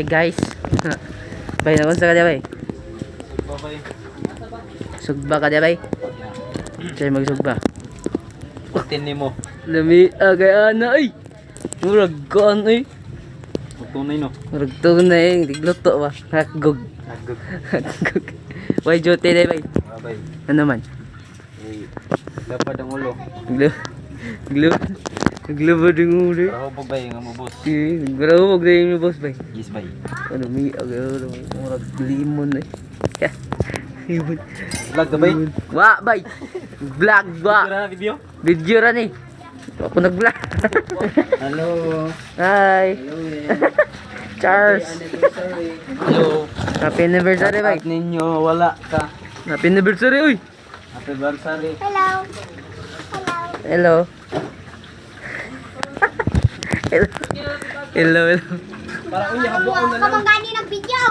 guys. Bay, naman sa kadya bay. Sugba ka dia bay. Chay magsugba. Putin ni mo. Lami agay ana ay. Murag kaan ay. Tunay no. Murag tunay, tigluto ba. Hakgog. Nagug. Hakgog. Why jote day bay? Babay. Ano man? Eh, dapat ang ulo. Glo. Glo. Glo ba ding ulo? Para hubog bay nga mo boss. Eh, garo wag day mi boss bay. Yes bay. Ano mi agay murag limon ay. Limon. Vlog ka bay? Wa bay. Vlog ba? Tira na video? Video ra ni. Ako nag-vlog. Hello. Hi. Charles. Hello. Happy anniversary bay. At ninyo wala ka. Happy anniversary uy. Happy anniversary. Hello. Hello. Hello. Para unya habok na lang. Kamang gani nag-video.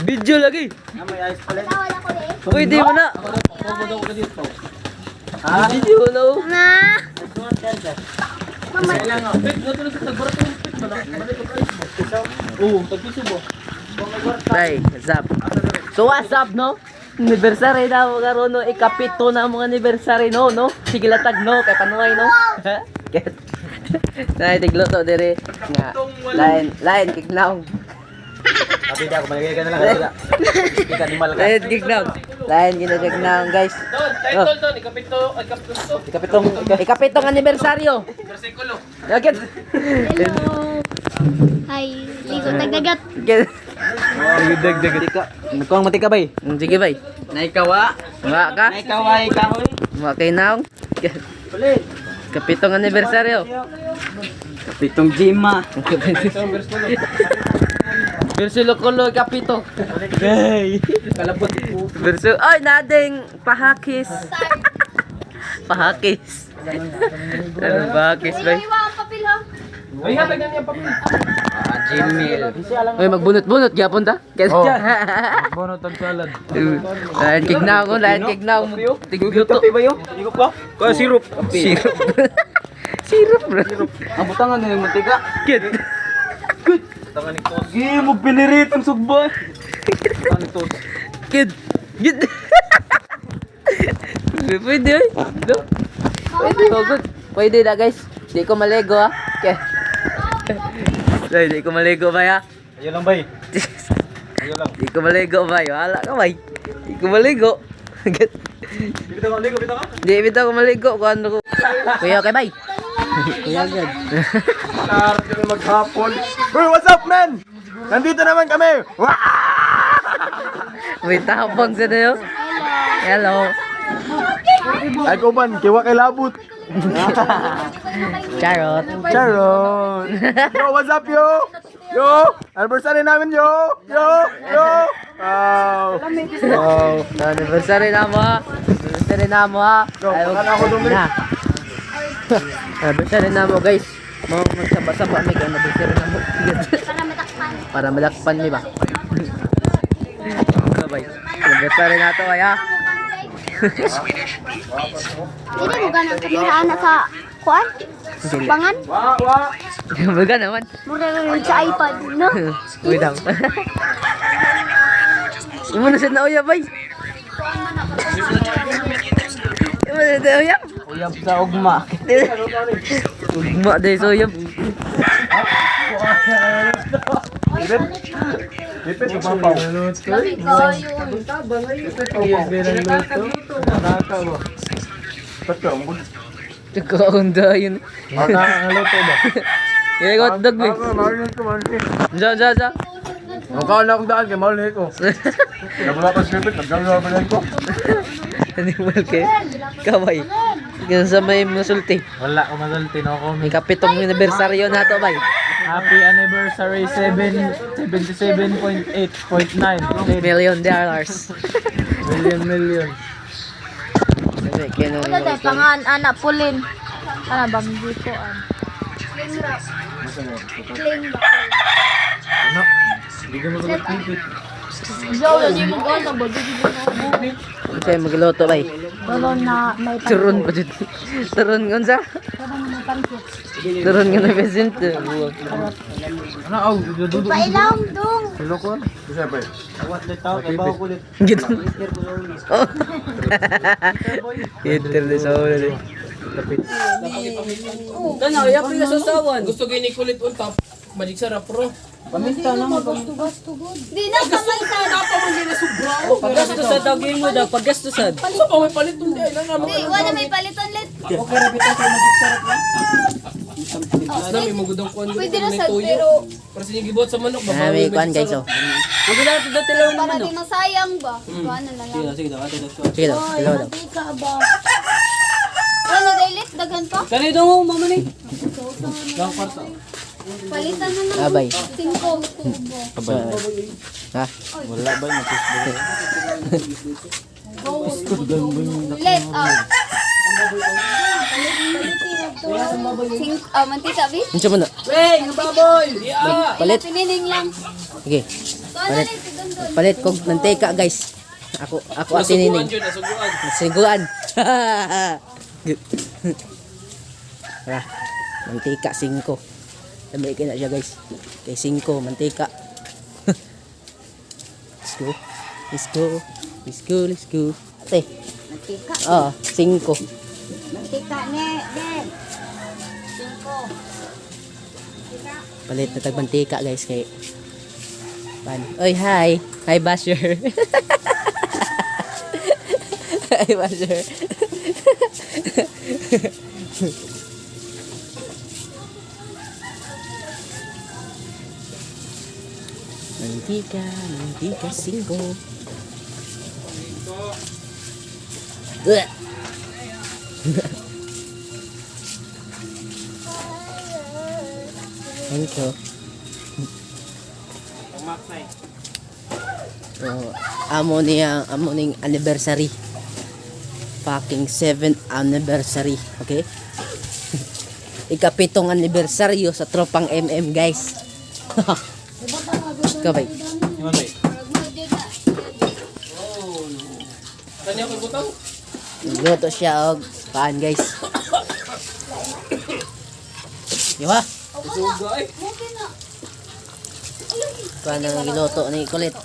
Video lagi. May ayos pala. Wala ko eh. Pwede mo na. Ako ka dito. Video na. Ma. Mama. Oo, tagpisubo. Hey, what's up? So what's up no? Anniversary na mo karon no, ikapito na mo anniversary no, no? Sige latag no, kay panuay no. Get. Nay tigluto dire nga. Lain kignaw. Abi da ko malagay ka na lang dira. Kita ni mal ka. Lain kignaw. Lain ginagnaw guys. Title to, Ikapitong anibersaryo. Bersikulo. Bakit? Hello. Hi. Ligo tagdagat. Dag. Tika, nagkuang mati ka bay? Sige bay. Naikawa. Wa ka? Naikawa ikaw. Wa kay naong. Ulit. Kapitong anibersaryo. Kapitong Jima. Versulo kolo kapito. Hey. Kalabot ko. Verso ay nading pahakis. Pahakis. Ano bahakis bay? Iwa ang papel ha. Ay, hatagan niya pa. Gmail. Oy magbunot-bunot gyapon ta. Bono tag salad. Lain kignaw ko, lain kignaw mo. Tigluto. Kape ba yo? Iko ko? Ko sirup. Sirup. Sirup bro. Ang butangan ni mantika. Kid. Butangan ni tos. Gi mo pinirit ang sugbo. Butangan ni tos. Kid. Kid. Pwede ay. Pwede good. Pwede na guys. Di ko malego ha. Okay. Di ko malego ba ya? Ayo lang bay. Ayo lang. Di ko malego ba? Wala ka bay. Di ko maligo. Bitaw ka, bitaw ka. Di bitaw ko maligo kung ano ko. Kuya okay bay. Kuya agad. Start kami maghapon. Bro, what's up man? Nandito naman kami. May tapang sa nayo. Hello. Ay ko man, kiwa kay labot. Charot. Charon. Yo, what's up yo? Yo, anniversary namin yo. Yo. Wow. Anniversary na mo ha. Anniversary na mo ha. Akala ko dumi. Na. Anniversary na mo guys. Mga magsaba-saba may kaya anniversary na mo. Para matakpan. Para madakpan mi ba? Bye. Anniversary na to ay ha. Hindi mo ganang kameraan na sa kuan? Bangan? Wa. Baga naman. Mura rin sa iPad, no? Wait lang. Imo na sa nauya bay. Imo na sa nauya. Uyab sa ugma. Ugma day so yum. Dipit ko pampaw. Teko unda yun. Luto ba? Kaya ko hotdog eh. Ja. Ang kaon akong daan kay mahal ko. Nabula pa script, nagdalawa pa ko. Animal kay. Kaway. Ganun sa may masulti. Wala ko masulti no ko. May kapitong anibersaryo na to bay. Happy anniversary 77.8.9 $1 million. million. Kaya Ano tayo, pangan, anak, pulin. Ano bang dito? Cling ba? Ano? Hindi ka masulti. Sa'yo magluto bay. Turon na may Turon pa dyan. Turon nga sa? Turon nga na present. Pailaw dong. Kasi pa. Gitu. Oh. Hitter na sa ulo eh. Kana ya pila sa sawan. Gusto gini kulit untap. Balik sa rapro. Di na kamay sa. Paggasto sa daging mo da, paggasto sa. So pa may palit undi ay lang naman. Di, wala may paliton let. Okay ra bitan kay magic sarap na. Na may magudang kuan Pwede na may sad, tuyo. pero Para sa gibot sa manok ba. Ah, may kuan guys oh. Ang gila to dati lang para di masayang ba? Ano na lang. Sige daw, ate daw. Sige daw, hello daw. Mantika ba? Ano dailit dagan pa? Kani daw mo mama ni. Daw kwarta. Palitan na lang. Abay. 5 tubo. Ha? Wala ba yung Let mantika bi? Unsa man na? Weng, baboy. Yeah. Palit. Piniling lang. Sige. So ano na tigundol? Palit kog mantika guys. Ako at tinining. Nasuguan. Siguan. Tara. Mantika 5. Dami na siya guys. Kay 5 mantika. Let's go. Let's go. Let's go. Let's go. Ate. Mantika. Oh, 5. Mantika ne, den. 5. Palit na tag mantika guys kay Pan. Oy, hi. Hi Basher. Hi Basher. Mantika 5. Ugh. Thank you. Oh, amo ning anniversary. Fucking 7th anniversary, okay? Ikapitong anniversaryo sa tropang MM, guys. Kabay. Kanya ko butang. Nagluto siya og paan, guys. Diba? Sugay. Paan ang giluto ni Kulit?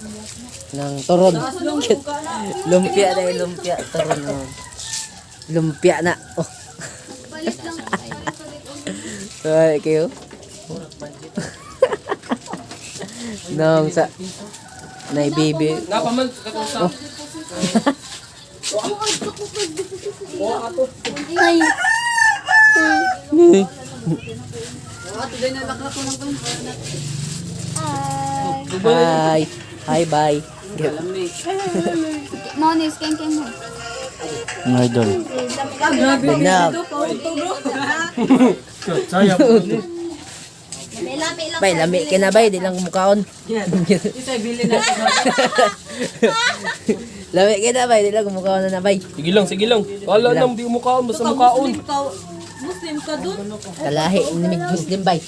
Ng turon. Lumpia na yung lumpia. Turon mo. Lumpia na. Oh. Palit lang. Ay, kayo. Nang sa naibibi. Napaman katong sa. Ay. Hi. Hi, bye. Monis ken mo. idol. Now, Sayang. May lapi lang. bay, lami ka na bay, di lang kumukaon. Isay bili na. Lami ka na bay, di lang kumukaon na bay. Sige lang. Wala nang di umukaon, basta mukaon. Muslim ka dun? Kalahi ni Muslim bay.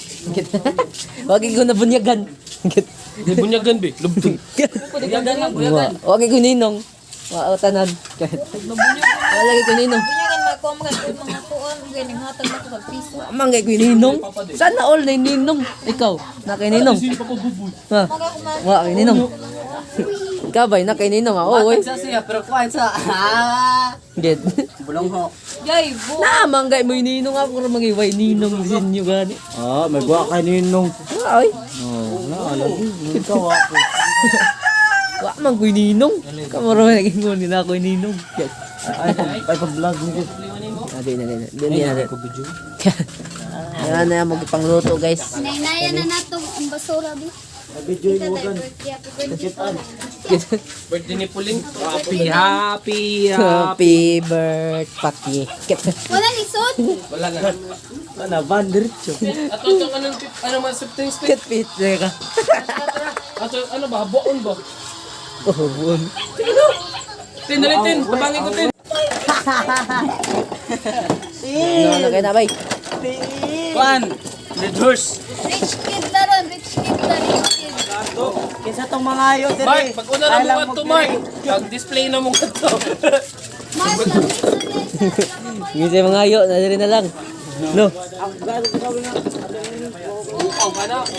Wag ko na bunyagan. Di bunyagan be, lubtong. Bunyagan lang, Wag ko ninong. Wa tanan. Wala ko ninong. Bunyagan mo ko mga kuon ganing hatag na ko sa piso. Manggay ko ninong. Sana all na ninong. Ikaw, na kay ninong. Ha? Wa kay ninong. Ikaw bay na kay ninong. Oo, oy. siya, pero kuhain sa. Gid. Bulong ho. Yay, bu. Na manggay mo ninong ako ra magiway ninong din yo gani. Ah, may buwa kay ninong. Ay. Oh, alam mo. Ikaw ako. Wa man ko ninong. Kamaro naging mo nila ko ninong. Yes. Ay, pa-vlog mo. Adi na. Di na. Yan na magpangluto guys. Nainaya na nato ang basura bi. Video mo gan. Birthday ni Puling. Happy. Happy birthday. Wala ni sud. Wala nga. Ana bandiritso. Ato itong ano man septing stick. Ket pizza ka. Ato ano ba, buon ba? Oh, buon. Tin, tabangin ko tin. Ano kay na bay? Kuan, Red Horse. Rich kid na ron, rich kid na rin. Kaysa tong mga ayo dire. Mark, pag-una na mo ato, Mark. Pag-display na mo ato. Yung sa mga ayo, na rin na lang. No.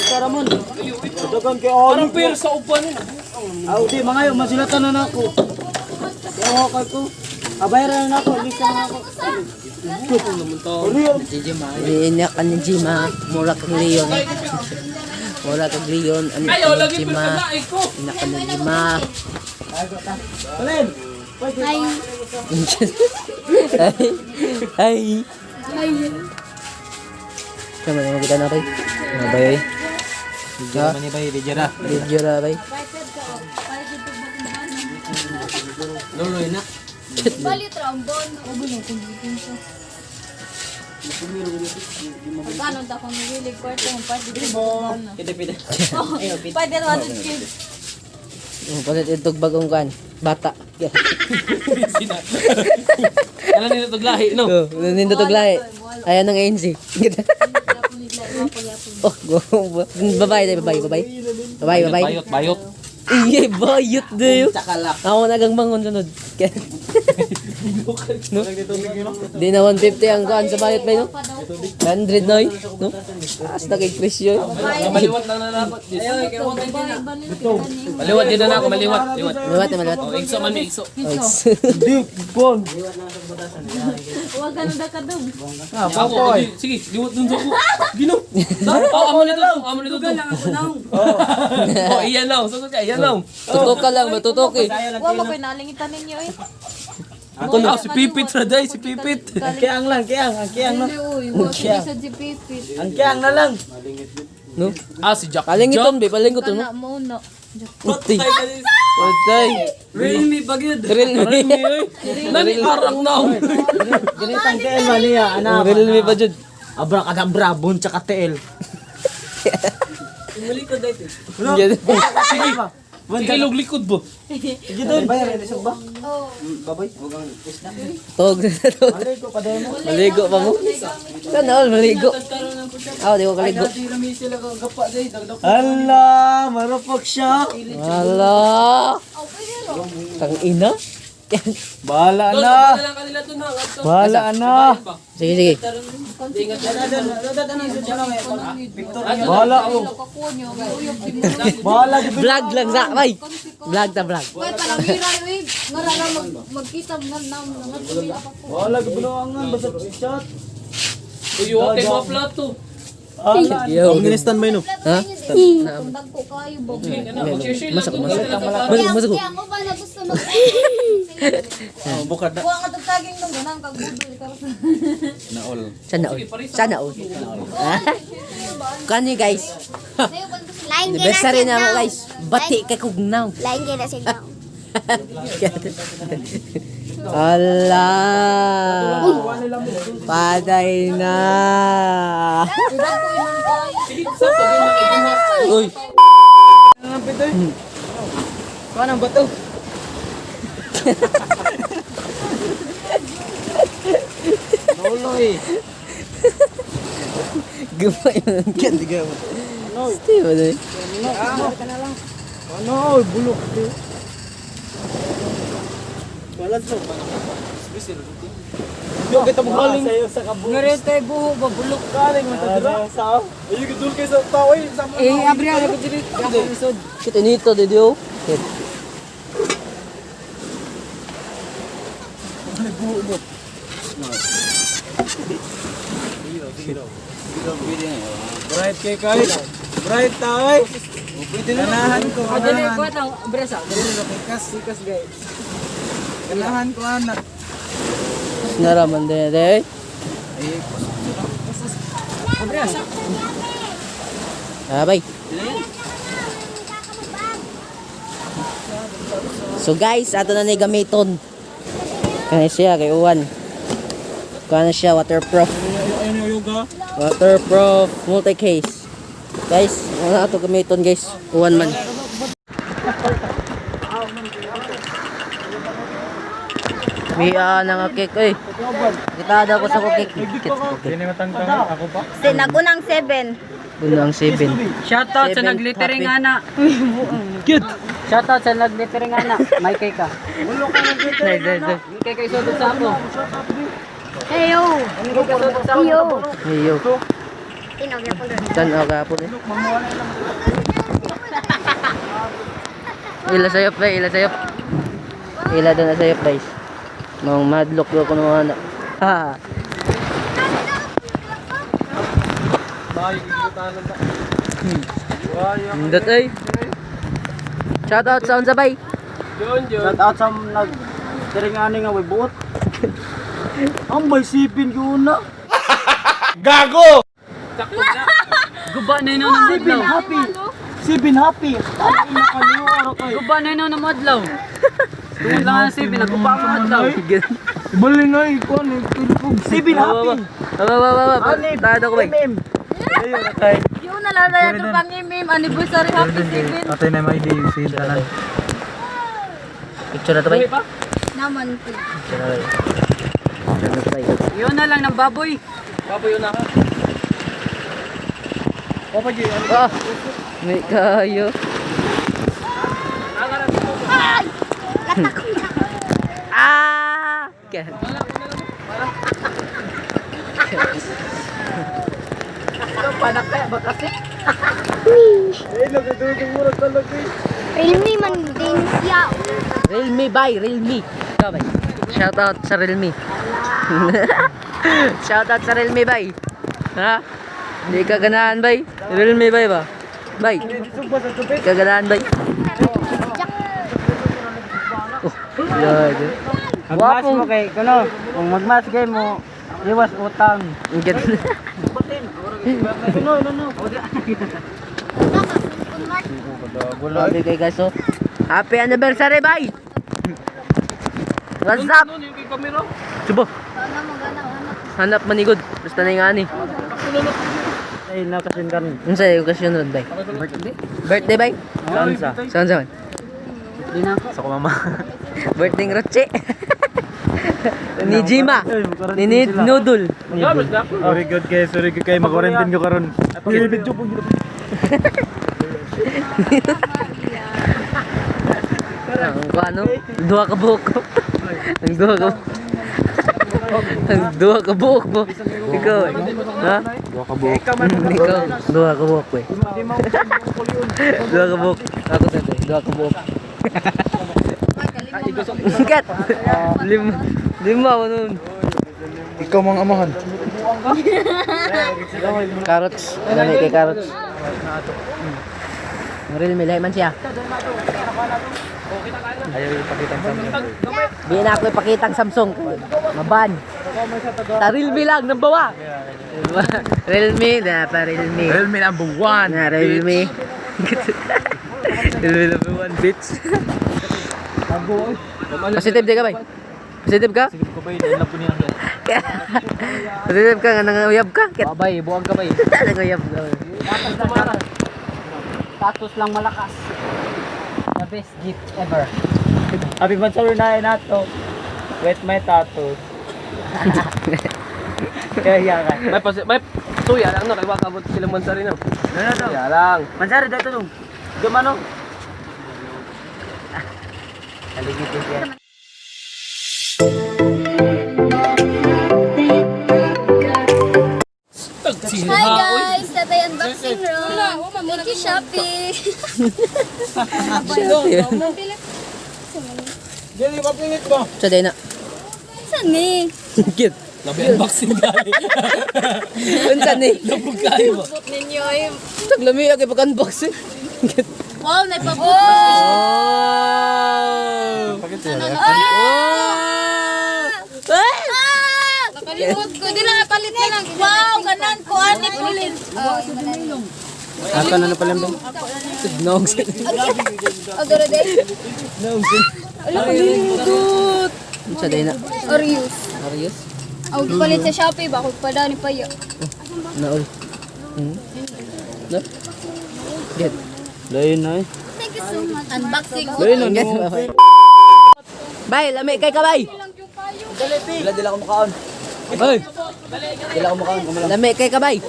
Karamon. Dagan kay Oli. Parang pero sa uban. Aw di mga ayo masulatan na nako. Ewa ka ko. Abayaran na ako, lista na ako. Iinak ka ni Jima. Mura kang Leon. Mura kang Leon. Ayaw, Ano lagi Jima. pagkakain ko. Inak ka ni Jima. Balen. Ay. Ay. Ay. Sama na kita na kay. Mabay. Ha? Mani bay video na. Video na bay. Lolo na. Bali trombon. Ubulo ko dito. Magkano ta kung nilig kwarto ng party dito? Pide. Pwede 100 kids. Palit itog bagong kan. Bata. Yeah. Alam nila itong lahi, no? Oh, nindot og lahi. Ayan ang ANC. Oh, babae tayo, babae. Bayot. Iye, bayot dayo. Sakalak. Ako nagang bangon sunod. No? Di na 150 ang kuan sa bayot ba, no? 100 noy, no? As na kay presyo. Maliwat lang na dapat. Maliwat din na ako, maliwat. Maliwat. Oh, igso man, igso. Di kon. Huwag ka na kadum. Ako, sige, liwat dun sa ko. Gino. Oh, amo nito. Oh, iyan lang. Sagot ka, iyan lang. Tutok ka lang, matutok eh. Huwag mo ko'y nalingitan ninyo eh. Ako na, si Pipit Raday, si Pipit. Ang kiang lang, ang kiang no. Uy, huwag ko sa jipipit. Ang kiang na lang. No? Ah, si Jack. Palingiton, be, palingiton, no? Kana mo na. Puti. Patay. Real me bagid. Real me. Nani arang na. Ganitang kael maliya ana. Real me pa jud. Abracadabra bon tsaka tel. Yan. Sige. Sige, ilog likod bo. Gidon bayar ni ba? Oh. Babay. Tog. Alay ko pa demo. Maligo pa mo? Sana all maligo. Ako, di ko kaligo. Hala, marupok siya. Wala. Tang ina. Bahala na. Bahala na. Sige, sige. Bahala ako. Bahala gid. Vlog lang sa, bay. Vlog ta vlog. Wait, parang miray, wait. Ngara magkita mo na Bahala gid bulangan basta chat. Uy, okay mga plato. Yo. Ginistan ba no? Ha? kung dagko kayo ba? Masak. Masak. Kaya mo ba na gusto mo? Bukad na. Kuha nga tagtaging nung ganang kagbudol. Sana all. Sana all. Kani guys. Lain Anniversary na mo guys. Bati kay kugnaw. Lain kaya na siya. Ala. Patay na. Uy. Kuha ng bato. Noloy. Gumay mo. Hindi ka. Stay mo dun. Ano, bulok. Balat mo. Yo kita mo galing sa kabus. Ngayon tayo buho ba bulok Galing mo ta sa. Ayo gidul kay sa tao eh. abri ako diri ako isod. Kita nito video. Bright kay kay. Bright taoy. Ganahan ko. Dili ko tang bresa. Sikas guys. Ganahan ko anak. Naraman din eh. Bye. So guys, ato na ni gamiton. Kaya siya kay Uwan. Kaya siya waterproof. Waterproof multi-case. Guys, wala ato gamiton guys. Uwan man. Biya nang cake eh. Kita ada ko sa cake. Nagunang 7. Puno ang 7. Shoutout sa Seven, naglittering happy. ana. Cute. Shoutout sa naglittering ana. May kay ka. Nice. Kay kay sudot sa ako. Heyo. Heyo. Iyo. Tinogya po doon. Tanaw ka po eh. Ila sayop ba? Ila sayop. Ila doon na sayop guys. Mga madlock ko ng mga anak. Ha. Hindot ay. Shoutout sa unsa bay. Shout out sa nagtiringani nga way buot. Ang may sipin ko na. Guba na yun ang Sipin madlaw. happy. Sipin happy. Ang ina kaniyo araw kayo. Guba na yun ang madlaw. Tuwid lang ang sipin. Naguba ang madlaw. Bali na ikaw ni kilpog. Sipin happy. Baba. Tada ko bay. Yung nalalaya ito pang imim. Anniversary happy sipin. Atay na may di sintanan. Picture na to bay. Naman po. Picture na bay. Picture na to bay. Yun na lang ng baboy. Baboy yun na ka. Ah. May kayo. Ah! Ken. Realme man din siya. Realme bay, Realme. Ikaw bay. Shoutout sa Realme. Shoutout sa Realme bay. Ha? Hindi ka ganahan bay? Realme bay ba? Bay. Hindi ka ganahan bay? Oh, Lord. Magmas mo kay kuno. Kung magmas kay mo, iwas utang. Ang ganda. Grabe kay guys oh. Happy anniversary bay. What's up? Ano yung kay kamera? Subo. Hanap manigod. Basta na yung ani. Ay nakasin kan. Ano sa'yo yung okasyon ron bay? Birthday bay? Saan sa? Saan? Di na ako. Sa ko mama. Birthday ng Roche. Ni Jima. Ni Noodle. Gamit na ako. Sorry good kay mag-quarantine ko karon. Video po gito. Ang ano? Duha ka buhok ko. Ang duha ka Ang duha ka buhok mo. Ikaw eh. Ha? Duha ka buhok. Ikaw. Duha ka buhok ko eh. Duha ka buhok. Ako dito eh. Duha ka buhok. Kat! Lima mo nun. Ikaw mga amahan. Carrots. Dami kay carrots. Real may lahi man siya. Ayaw ipakita sa amin. Di na ako ipakita ang Samsung. Maban. Ta Realme lang, nambawa. Realme, na pa Realme. Realme number 1. Na Realme. Realme number 1, bitch. Positive di ka ba? Positive ka? Ko ba yun po niya. Positive ka nga nanguyab ka? Kit. Babay, buwag ka ba eh. Nanguyab ka. Tatos lang malakas. The best gift ever. Happy birthday na nato. Wet my tattoo. Kaya ka. May tuya lang no. Kaya wakabot silang mansari no. Tuya lang. Mansari dito dong. Gumano? Aligid siya. Hi guys, tatay unboxing room. Thank you Shopee. Sa day na. Saan ni? Kit. Nabi-unboxing gali. Unsa ni? Labog kayo ba? Bot ninyo ay Taglami agay pag-unboxing. wow, naipabot. Oh! Nakalimot ko. Di na napalit na lang. Wow, ganan ko. Ani pulin. Aka na pala mbeng. Nong. Agora day. Sa day na. Orius. Arius. Ang palit sa Shopee ba? Kung pada ni Payo. Naol. No? Get. Lain na eh. Thank you so much. Unboxing. Get. Bay, lami kay ka bay. Dila ko makaon. Bay. Lami kay kabay.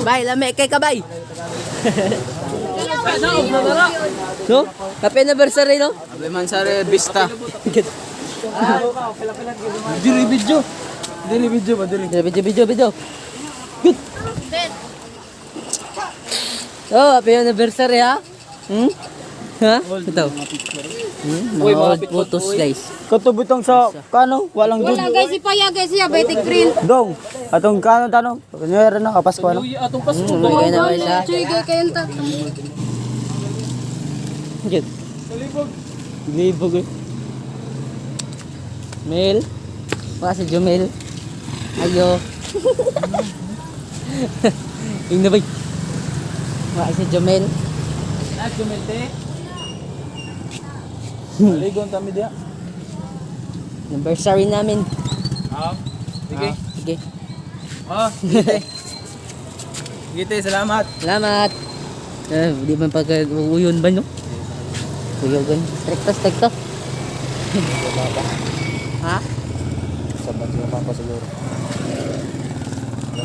Bay, lami kay kabay. No? Happy anniversary, no? Happy Mansari Vista. Video. Good. Oh, happy anniversary, ha? Ha? Ito. Mga photos, guys. Katubutang sa kano, walang dun. Wala guys, ipaya guys, diabetic print. Dong, atong kano tanong. Kanyara na kapasko na. Atong pasko. Bigay na ba siya? Chuy, gay kayo ta. Good. Libog eh. Mel. Baka si Jomel. Ayo. Yung na ba? Baka si Jomel. Maligon kami dia. Anniversary namin. Sige. Sige. Oh, Gite, salamat. Salamat. Di man pag-uyon ba no? Uyogan. Stricto. Ha? Sabat sila papa siguro.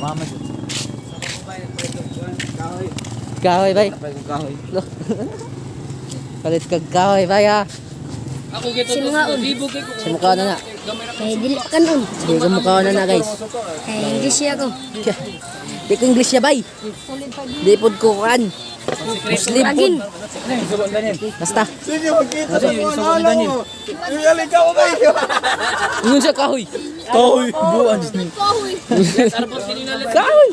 Mama siya. Kahoy bay. Kahoy. Palit kag kahoy bay ha. Ako gito to. Libo kay ko. Sa mukha na na. Kay dili kanon. Di ko mukha na na guys. Kay English ako. Di ko English ya bay. Di pod ko kan. Muslim pod. Basta. Sige, magkita sa mga alam mo. Yung ka mo kayo. Yun siya kahoy. Kahoy, buwan. Kahoy.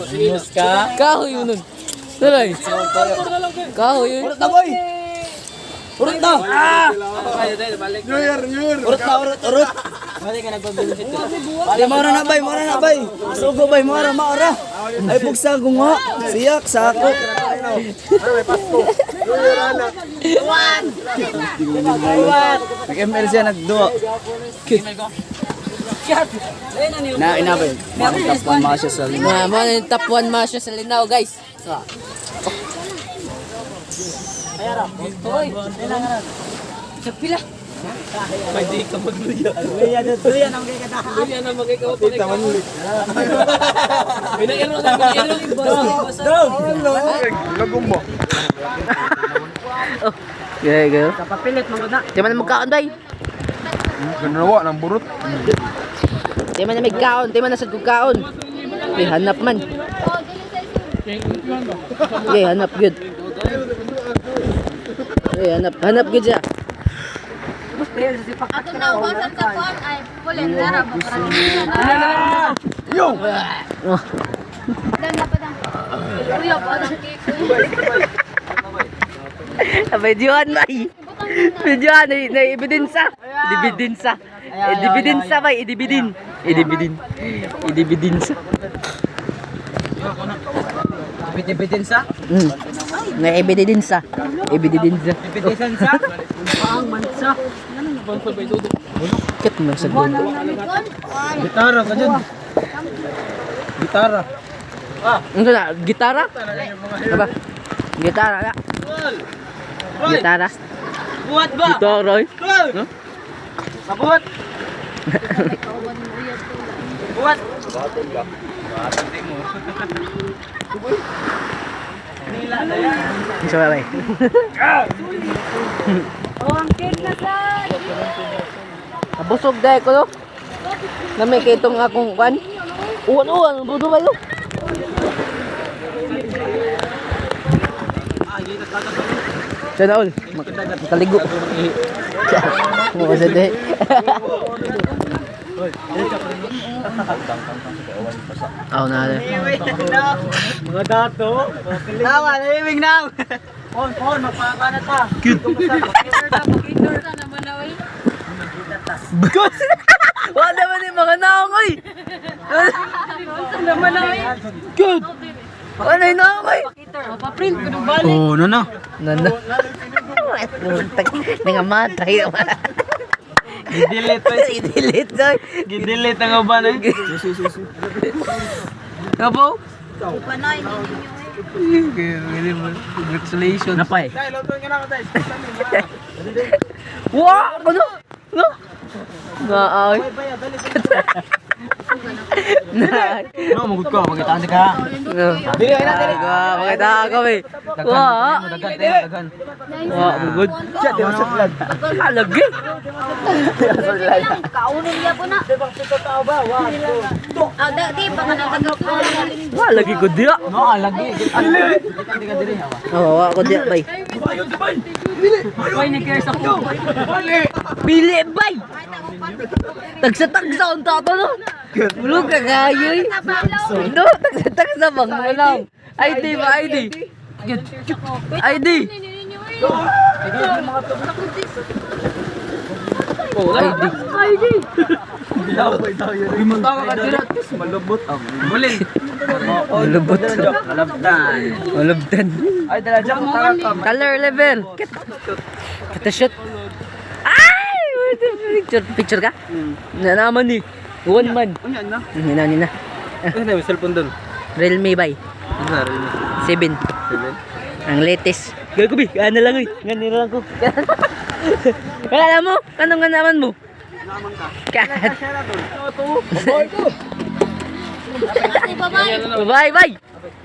Sinus ka. Kahoy yun nun. Talay. Kahoy yun. Urut na boy. Urut na. New Year. Urut. Mali ka nagpabilis ito. Pali mora na bay. Sugo bay mora. Ay pugsa ko nga. Siyak sa ako. Nag-ML siya nagduwa. Na inabay. Tapon mga siya sa lima. Mga mga yung top 1 masyo sa Linao guys. Pwede ka magluya. Luya nang kay kata. Luya na magikaw pa kay ka. Pinairo na. Lagom mo. Gayo. Kapapilit mo na. Di man na magkaon bay. Ganawa ng burot. Di man na magkaon. Di man na sa kaon. Di hanap man. Di hanap good. Di hanap good siya. Ato na ubasan sa kuan ay pulen dara ba para Yo! dan dapat ang. Uyo pa ang cake. Videoan bay. Videoan na ebidensya. Ebidensya bay, Ebidensya. Bitin-bitin sa. Na ebidensya. Bitin sa. Ang mansa. Kit man sa gundo. Gitara ka dyan. Gitara. Ano na? Gitara? Apa? Gitara na. Gitara. Buhat ba? Gitara eh. Mabuhat. Buhat. Isa ba bay? Oh, ang cake na sa. Busog dahil ko no? Namay kay itong akong kwan. Uwan, budo ba yun? Sana all. Makaligo. Mga sa dahil. Ako na rin. Mga dato. Tawa, naibig na. On, magpapana ta. Cute. Pag-indoor ka naman na oy. Wala naman yung mga naongoy. Naman na oy. Cute. Ano yung naongoy? Paprint ko nung balik. Oh, no. Nana. Nangamatay. Gidelete. I-delete na. Gidelete nga ba na? Kapo? Panay ninyo eh. Congratulations. Napay. Dai, lutuin ka na ako, dai. Wow! Ano? No? Naay. Naay. No, magud ka, magitaan ka. Dili na dili. Makita ka ba? Wow. Dagan. Wow, good. Siya, di masuk lang. Lagi. Kaunon niya po na. Ah, di pa ka nagkagawa. Wah, lagi ko dia. No, lagi. Oh, ako dia, bay. Pili, bay. Tagsa-tagsa ang tato, no? Bulog ka kayoy. No, tagsa-tagsa bang walang. ID ba, ID? ID. Oh, ID. Imuntawa ka dira, tis malubot ang. Bulin. Malubot. Malabtan. Malubtan. Ay, dala dyan ko taga ka. Color level. Kita shoot. Ay! Picture ka? Na naman ni. One man. Ano na? Nina. Ano na, may cellphone doon. Realme bay. Ano na? 7. Ang latest. Gago bi, ano lang eh. Ganun lang ko. Alam mo, anong ganaman mo? Kat. Bye, bye.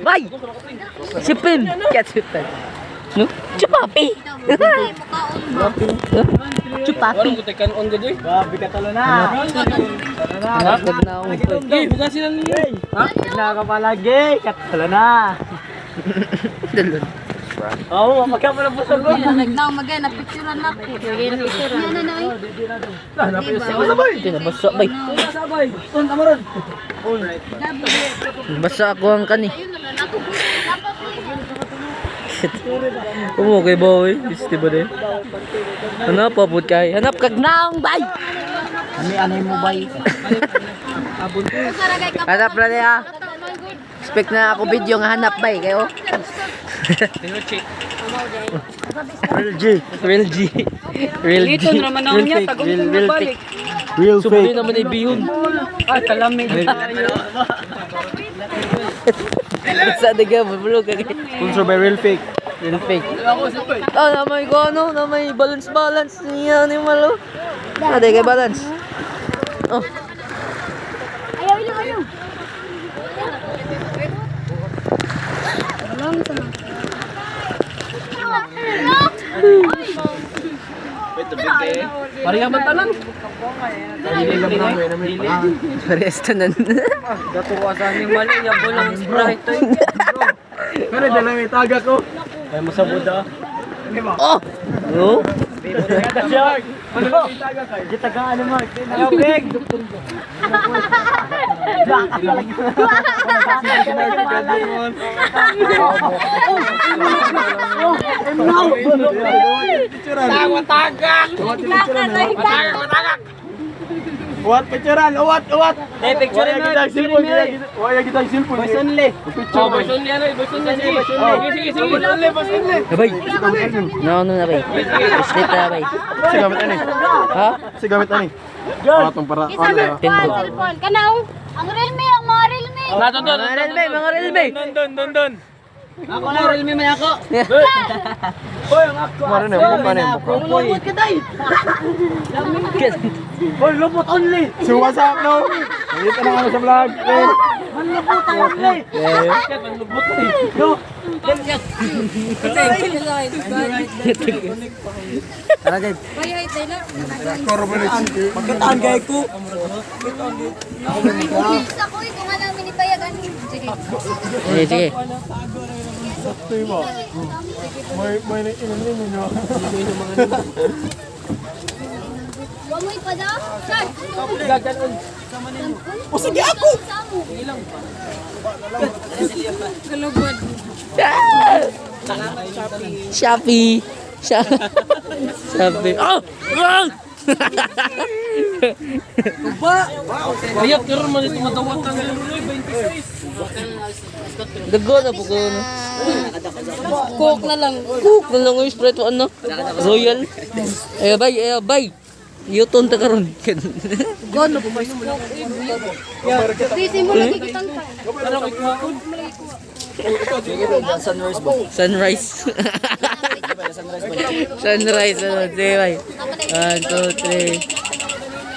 Bye. Sipin. Kat sipin. No? Chupapi. Chupapi. Warung ko tekan on gud. Babi ka talo na. Nakakad na ako. Eh, bukasin lang niya. Ha? Pagna ka pa lagi, katalo na. Dalon. Oo, magkama na po sa loob. Nagnaw magay na picturean na ko. Lagay na picturean. Ano na eh? Ito na, basa bay. Sabay, tun tamaron. Basa ako ang kani. Umukay boy. Gusto ba din? Hanap pa pud kay. Hanap kag naong bay. Ani mo bay? Hanap na niya. Expect na ako video nga hanap bay kayo. Real G. Real G. Real G. Ito naman ako niya, tagong Real balik. Real Subali fake. naman ay bihon. Ay, talamig tayo. Sa diga bulog kag. Sponsor by Real Fake. Real fake. Namay ko ano, namay balance niya ni malo. Ada kay balance. Oh. Ayaw. Pareha man tanan. Pares tanan. Dato ko sa ni mali ya bolang Sprite. Pero dala may taga ko. Ay mo sa buda. Oh. Oh. Shark. Ano? Gitaga ano mo? Ayaw big. What picturean? What? Eh, picture Wala na. kita silpon. Wala kita silpon. Boys only. Oh, boys only ano, boys only. Sige. Bay. No, na bay. Sleep na bay. Sigamit ani. Ha? Sigamit ani. Atong para. Cellphone. Kanaw. Ang Realme, ang mga Realme. Mga relme, mga relme. Don. Ako na, Realme may ako. Mara na mo pa na mo. Lupot ka day. Boy, lupot only. So what's up no? Dito na kami sa vlog. Lupot only. Tara guys. Magkataan gay ko. Sa ko, kung anong minipayagan. Sige. Sige. May na inumin niyo. Huwag mo ipada. Sir. O sige ako. Shopee. Shopee. Oh! Ayat karon man ito madawat ang Dago na po ko. Coke na lang. Cook na lang yung Sprite ano? Royal. Ay bay. Yuton ta karon. Gono po ba? Sisi mo lagi kitang Ano ko Sunrise ba? Sunrise. Sunrise ba? Sunrise. Ano? Sige, bay. 1, 2, 3.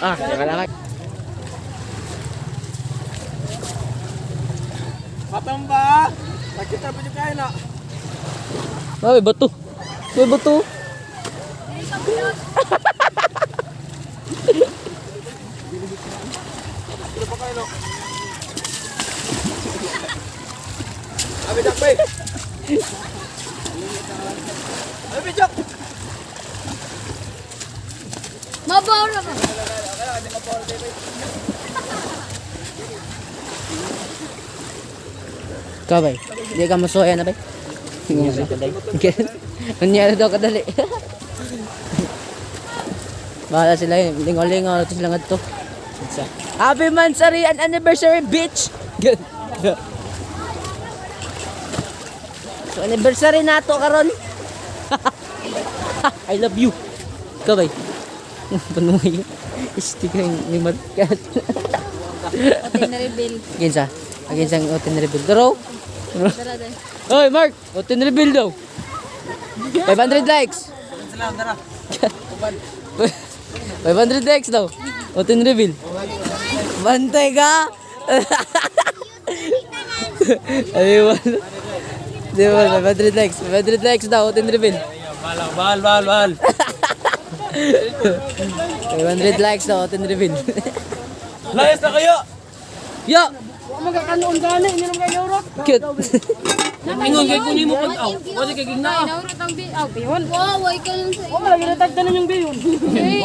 Ah, teka lang. Matang ba? Nakita pa yung kain na. Ay, bato. Ay, bato. Abi Jack bay. Abi Jack. Mabaw na ba? Ikaw, bay. Hindi ka masuya na, bay. Nangyari daw kadali. Bahala sila yun. Lingaw-lingaw. Ito sila nga ito. Happy Mansari and anniversary, bitch! Good. So, anniversary na ito karon. I love you. Ikaw, bay. Panuhay. Istika yung markat. Otin na reveal. Kinsa? Kinsa ang otin reveal. Daro? Dara day. Hoy, Mark! Otin reveal daw. 500 likes. 500 likes daw. Otin reveal. Bantay ka! Ayun. Di ba, 500 likes. 500 likes daw, otin reveal. Bahal. 500 likes daw, otin reveal. Layas na kayo! Yo! Magkakanoon gani, hindi naman kayo urot. Cute. Ingon kay kunin mo pag-aw. Wala kay gigna. Inaurot ang biyaw. Biyon. Wow, ay ka lang sa O, malagi na tagtanan yung biyon.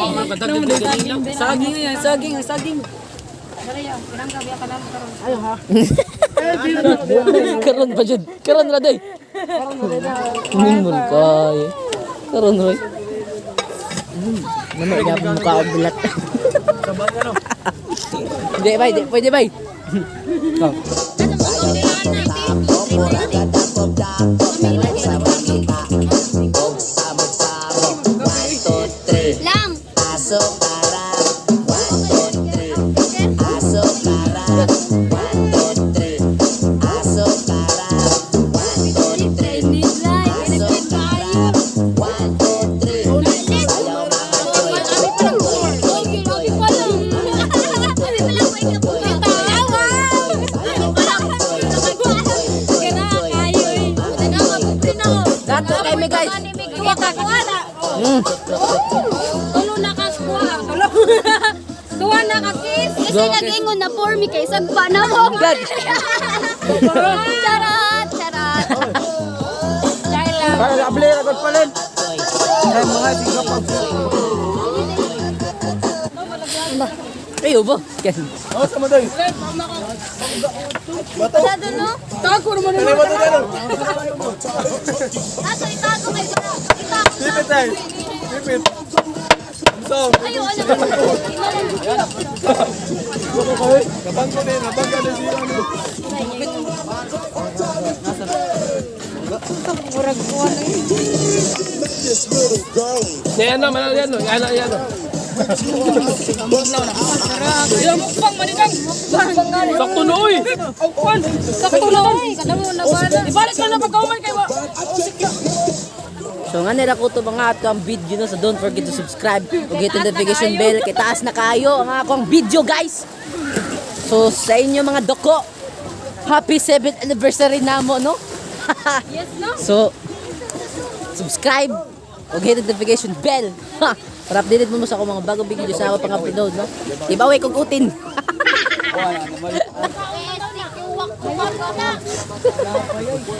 Wa man kadagdag lang. Saging yan, saging. Dara yaw, pirang gabi ka lang karon. Karon pa jud. Karon ra day. Mingon kay. Karon ra. Naman gyapon mo ka og bilat. Di bay, pwede bay. lang. Dato kay me guys. Kita ko ana. Tulo na ka kuha. Tuwa na ka kiss. Kasi nag-ingon na for me kay sagpa na mo. God. Charat, charat. Para abli ra gud palen. Ay mga sigapag. Ayo ba? Kan. Oh sama day. Dado no? Tago naman Ano ba to dalo? Ato itago kay Dara. Itago. Sipit tay. Sipit. So, Ayo, ano? kapag ko din siya ano. Yan na man yan. Yan. Yung mukbang manigang. Sakto na oy. Sakto na oy. Kadamo na bala. Ibalik na pagkaumay kay wa. So nga nila ko to mga ato ang video no, so don't forget to subscribe ug hit the notification bell kay taas na kayo ang akong video guys. So sa inyo mga doko, happy 7th anniversary namo no. Yes no. So subscribe ug hit the notification bell. Ha, para updated mo sa akong mga bagong video sa ako pang upload no. Ibaway kog utin.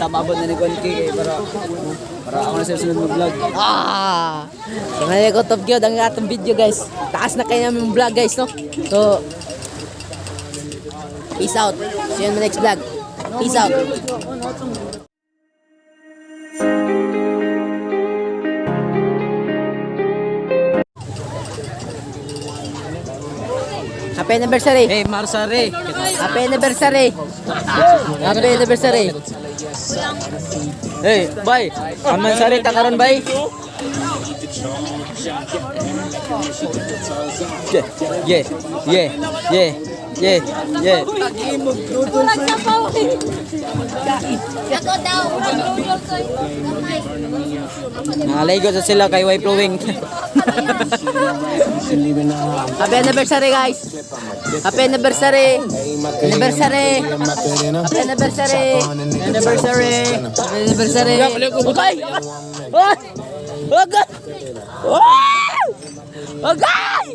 Tamabot na ni Konki para ako na sa sunod mo vlog. Ah! So ngayon ko top gyud ang atong video guys. Taas na kayo namin vlog guys no. So peace out. See you in the next vlog. Peace out. Happy anniversary. Hey, Marsare. Happy anniversary. Happy anniversary. Hey, bay. Aman sari ta karon bay. Yeah. Yeah, yeah. Ako daw. Nakaligo sa sila kay Way Flowing. Happy anniversary, guys! Happy anniversary! Anniversary! Happy anniversary! Anniversary! Happy anniversary! Okay! Okay! Okay!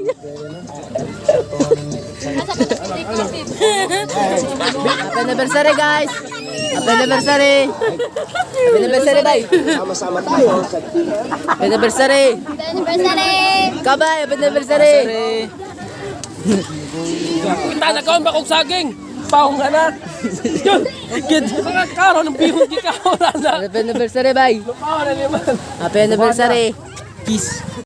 Happy anniversary, guys! Happy anniversary! Happy anniversary, bye! Sama-sama tayo. Happy anniversary! Anniversary! Kabay! Happy anniversary! Kita na kaon bakog saging. Paong anak. Yun. Mga karon ng bihon di ka na. Happy anniversary, bye! Paong na naman. Happy anniversary! Kiss!